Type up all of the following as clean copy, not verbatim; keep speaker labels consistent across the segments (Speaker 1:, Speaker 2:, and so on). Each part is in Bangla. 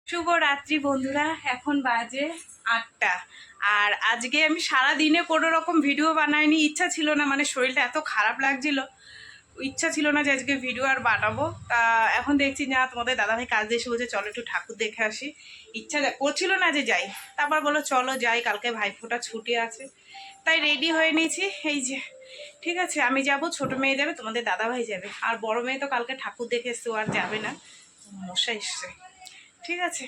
Speaker 1: শুভ রাত্রি বন্ধুরা, এখন বাজে 8টা। আর আজকে আমি সারা দিনে কোনো রকম ভিডিও বানাইনি, ইচ্ছা ছিল না, মানে শরীরটা এত খারাপ লাগছিল, ইচ্ছা ছিল না যে আজকে ভিডিও আর বানাবো। তা এখন দেখছি না, তোমাদের দাদাভাই কাজ দিয়ে এসে বলছে চলো একটু ঠাকুর দেখে আসি। ইচ্ছা করছিল না যে যাই, তারপর বলো চলো যাই, কালকে ভাইফোঁটা ছুটি আছে, তাই রেডি হয়ে নিয়েছি। এই যে ঠিক আছে, আমি যাব, ছোট মেয়ে যাবে, তোমাদের দাদাভাই যাবে, আর বড় মেয়ে তো কালকে ঠাকুর দেখে এসছে, ও আর যাবে না, মশা এসছে। ঠিক আছে,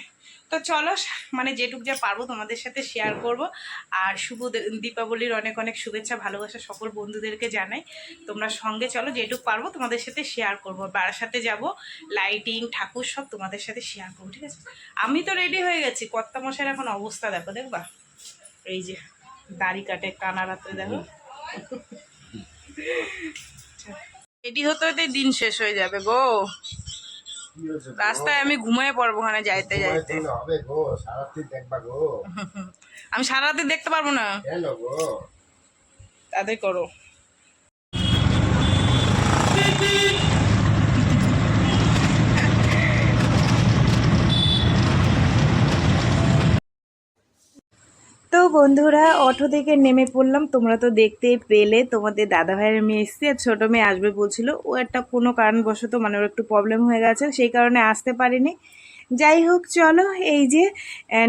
Speaker 1: তো চলো, মানে যেটুক যা পারবো তোমাদের সাথে শেয়ার করব। আর শুভ দীপাবলির অনেক অনেক শুভেচ্ছা ভালোবাসা সকল বন্ধুদেরকে জানাই। তোমরা সঙ্গে চলো, যেটুক পারবো তোমাদের সাথে শেয়ার করবো, বারাসাতে যাব, লাইটিং ঠাকুর সব তোমাদের সাথে শেয়ার করবো। ঠিক আছে, আমি তো রেডি হয়ে গেছি, কর্তা মশাইয়ের এখন অবস্থা দেখো, দেখবা এই যে দাড়ি কাটে, কানা রাত্রে দেখো, রেডি হতে হতে দিন শেষ হয়ে যাবে গো। রাস্তায় আমি ঘুমিয়ে পড়বো ওখানে যাইতে যাইতে। আমি সারা রাতে দেখতে পারবো না, তাদের করো। তো বন্ধুরা, অটো থেকে নেমে পড়লাম, তোমরা তো দেখতেই পেলে, তোমাদের দাদা ভাইয়ের মেয়ে এসছে, আর ছোটো মেয়ে আসবে বলছিল, ও একটা কোনো কারণবশত মানে ওর একটু প্রবলেম হয়ে গেছে, সেই কারণে আসতে পারিনি। যাই হোক চলো, এই যে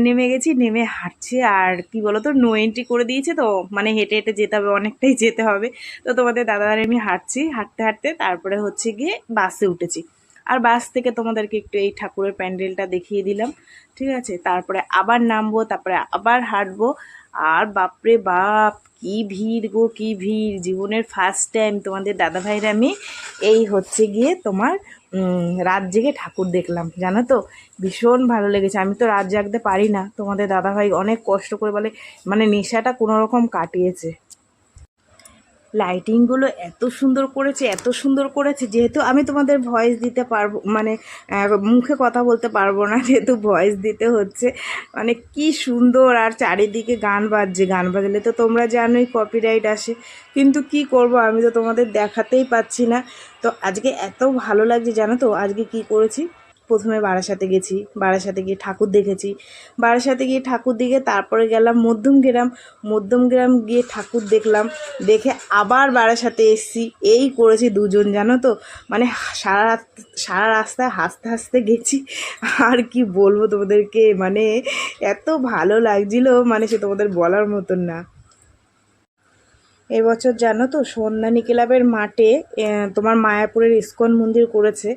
Speaker 1: নেমে গেছি, নেমে হাঁটছি। আর কি বলো তো, নো এন্ট্রি করে দিয়েছে তো, মানে হেঁটে হেঁটে যেতে হবে, অনেকটাই যেতে হবে। তো তোমাদের দাদা ভাইয়ের আমি হাঁটছি, হাঁটতে হাঁটতে তারপরে হচ্ছে গিয়ে বাসে উঠেছি। আর বাস থেকে তোমাদেরকে একটু এই ঠাকুরের প্যান্ডেলটা দেখিয়ে দিলাম। ঠিক আছে, তারপরে আবার নামবো, তারপরে আবার হাঁটবো। আর বাপরে বাপ, কি ভিড় গো, কি ভিড়! জীবনের ফার্স্ট টাইম তোমাদের দাদাভাইয়ের আমি এই হচ্ছে গিয়ে তোমার রাত জেগে ঠাকুর দেখলাম, জানো তো। ভীষণ ভালো লেগেছে। আমি তো রাত জাগতে পারি না, তোমাদের দাদাভাই অনেক কষ্ট করে বলে, মানে নেশাটা কোনো রকম কাটিয়েছে। লাইটিংগুলো এত সুন্দর করেছে, এত সুন্দর করেছে, যেহেতু আমি তোমাদের ভয়েস দিতে পারবো, মানে মুখে কথা বলতে পারবো না, যেহেতু ভয়েস দিতে হচ্ছে। মানে কি সুন্দর! আর চারিদিকে গান বাজছে, গান বাজলে তো তোমরা জানোই কপিরাইট আসে, কিন্তু কি করব, আমি তো তোমাদের দেখাতেই পাচ্ছি না। তো আজকে এত ভালো লাগছে, জানো তো আজকে কি করেছি। প্রথমে বারাসাতে গেছি, বারাসাতে গিয়ে ঠাকুর দেখেছি, বারাসাতে গিয়ে ঠাকুর দেখে তারপরে গেলাম মধ্যমগ্রাম, মধ্যমগ্রাম গিয়ে ঠাকুর দেখলাম, দেখে আবার বারাসাতে এসেছি। এই করেছি দুজন, জানো তো। মানে সারা রাস্তায় হাসতে হাসতে গেছি। আর কি বলবো তোমাদেরকে, মানে এত ভালো লাগছিল, মানে সে তোমাদের বলার মতন না। এবছর জানো তো, সন্ধানী ক্লাবের মাঠে তোমার মায়াপুরের ইস্কন মন্দির করেছে।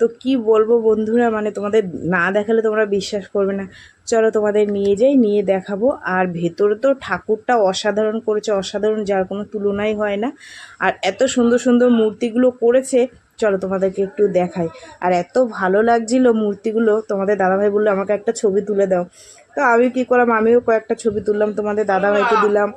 Speaker 1: তো কি বলবো বন্ধুরা, মানে তোমাদের না দেখালে তোমরা বিশ্বাস করবে না। চলো তোমাদের নিয়ে যাই, নিয়ে দেখাবো। আর ভেতরে তো ঠাকুরটা অসাধারণ করেছে, অসাধারণ, যার কোনো তুলনাই হয় না। আর এত সুন্দর সুন্দর মূর্তিগুলো করেছে, চলো তোমাদেরকে একটু দেখাই। আর এত ভালো লাগছিল মূর্তিগুলো, তোমাদের দাদাভাই বললো আমাকে একটা ছবি তুলে দাও। তো আমি কি করলাম, আমিও কয়েকটা ছবি তুললাম, তোমাদের দাদাভাইকে দিলাম।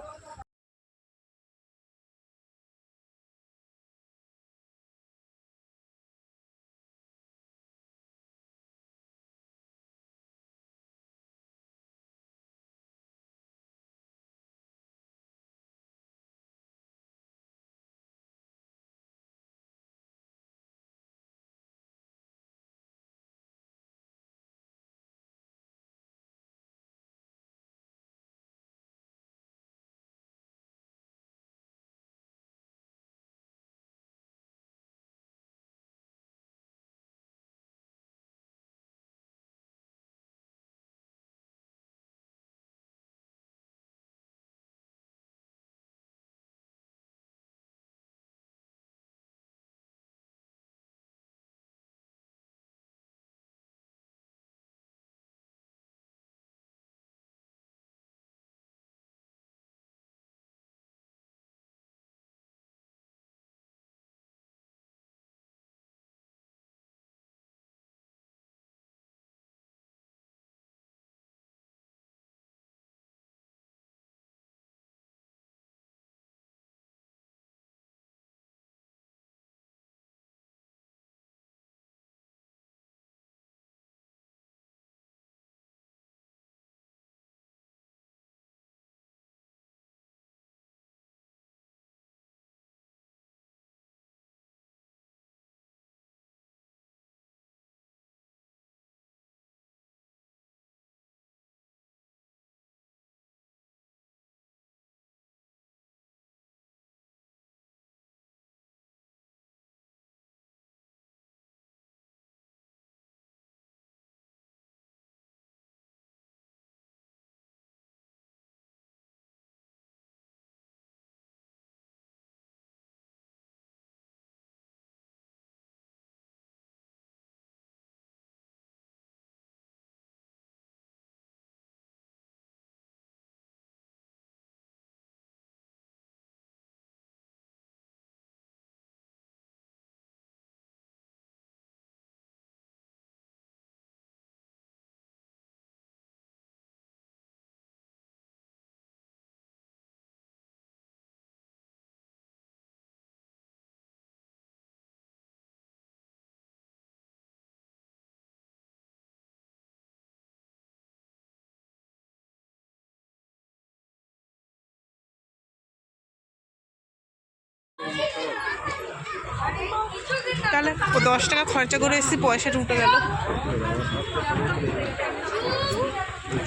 Speaker 1: বেকালে 10 টাকা খরচা করে এসেছি, পয়সাটা উঠে গেল।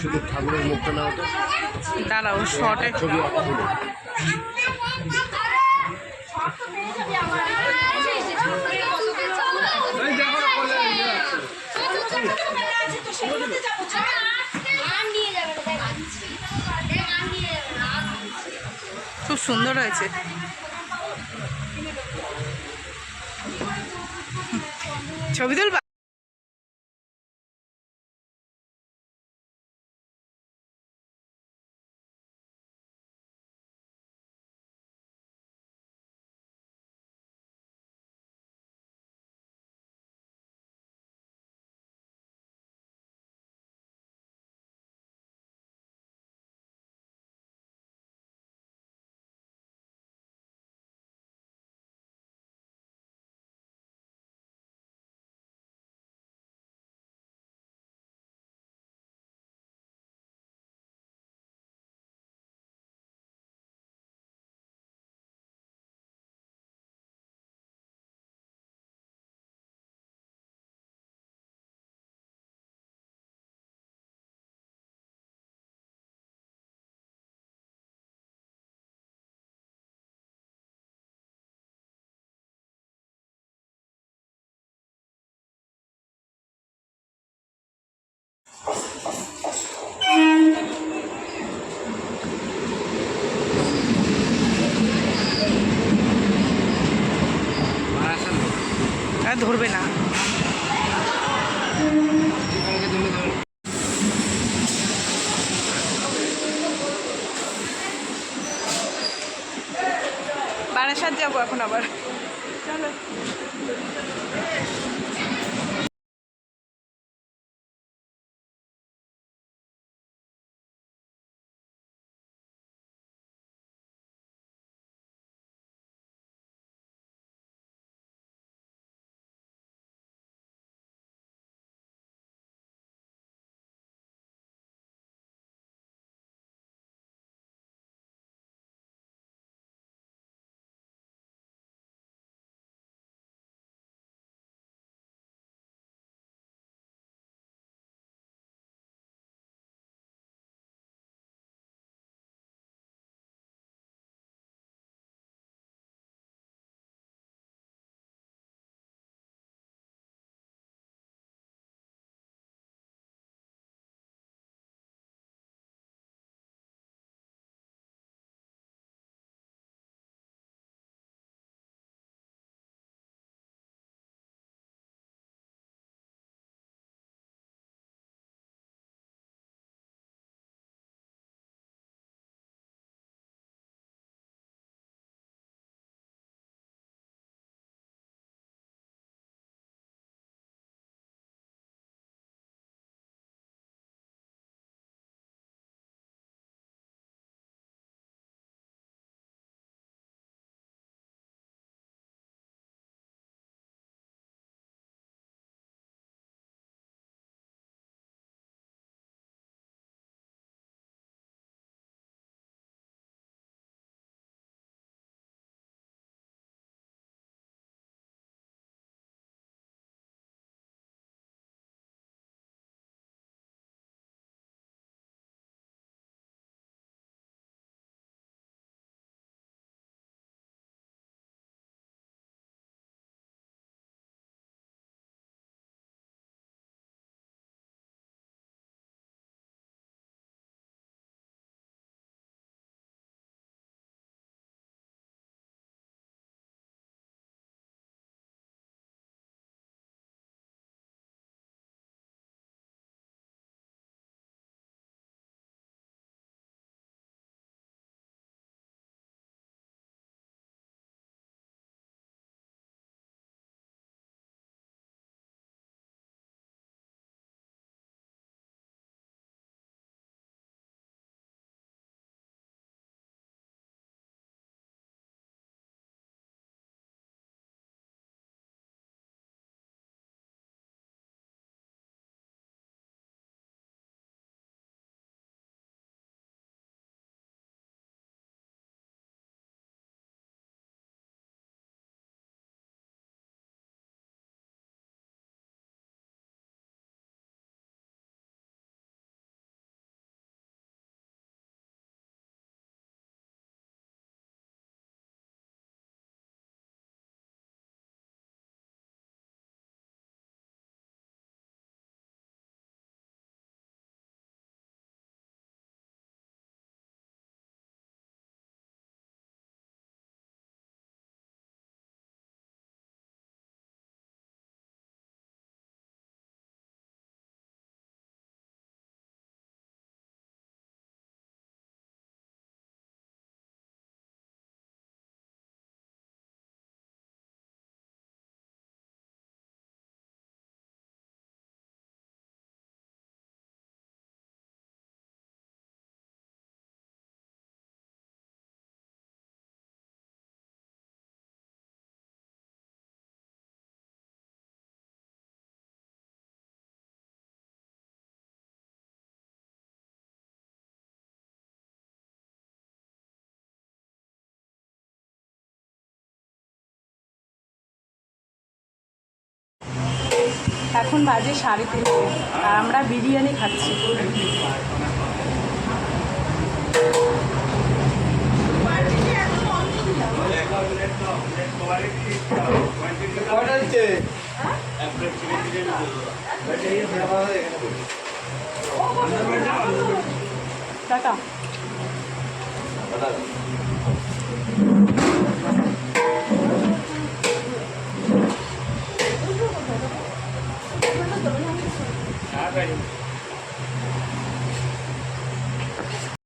Speaker 2: শুধু ঠাকুরের মুখটা না ওটা
Speaker 1: দাঁড়াও শর্টে
Speaker 2: ছবি আঁকা হলো।
Speaker 1: খুব সুন্দর হয়েছে। ছবি তুলবা? ধরবে না। বারাসাত যাবো এখন আবার, চলো। এখন বাজে 3:30 আর আমরা বিরিয়ানি খাচ্ছি। টাটা।